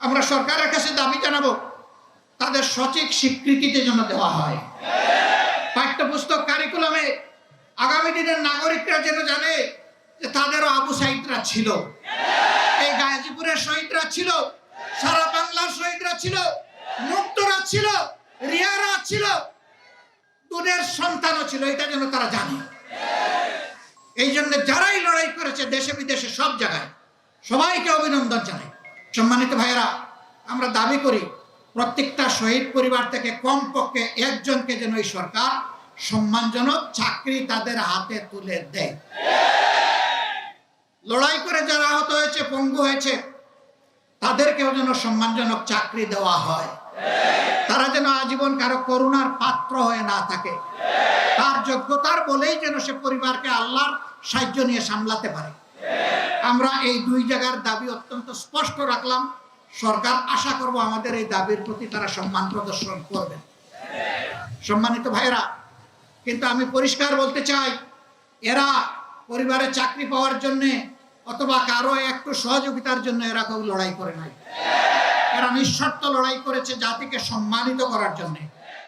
আমরা সরকারের কাছে দাবি জানাবো তাদের সঠিক স্বীকৃতিতে যেন দেওয়া হয়। পাঠ্যপুস্তক কারিকুলামে আগামী দিনের নাগরিকরা যেন জানে যে তাদেরও আবু সাইদরা ছিল, এই গাজীপুরের শহীদরা ছিল, সারা বাংলার শহীদরা ছিল, মুক্তরা ছিল, রিয়ারা ছিল, দুধের সন্তানও ছিল, এটা যেন তারা জানে। এই জন্য যারাই লড়াই করেছে দেশে বিদেশে সব জায়গায় সবাইকে অভিনন্দন জানাই। সম্মানিত ভাইয়েরা, আমরা দাবি করি প্রত্যেকটা শহীদ পরিবার থেকে কমপক্ষে একজনকে যেন এই সরকার সম্মানজনক চাকরি তাদের হাতে তুলে দেয়। লড়াই করে যারা আহত হয়েছে, পঙ্গু হয়েছে, তাদেরকেও যেন সম্মানজনক চাকরি দেওয়া হয়। তারা যেন আজীবন কারো করুণার পাত্র হয়ে না থাকে, তার যোগ্যতার বলেই যেন সে পরিবারকে আল্লাহর সাহায্য নিয়ে সামলাতে পারে। আমরা এই দুই জায়গার দাবি অত্যন্ত স্পষ্ট রাখলাম। সরকার আশা করব আমাদের এই দাবির প্রতি তারা সম্মান প্রদর্শন করবে। সম্মানিত ভাইয়েরা, কিন্তু আমি পরিষ্কার বলতে চাই, এরা পরিবারে চাকরি পাওয়ার জন্য অথবা কারো একটু সহযোগিতার জন্য এরা কেউ লড়াই করে নাই। এরা নিঃস্বার্থ লড়াই করেছে জাতিকে সম্মানিত করার জন্য।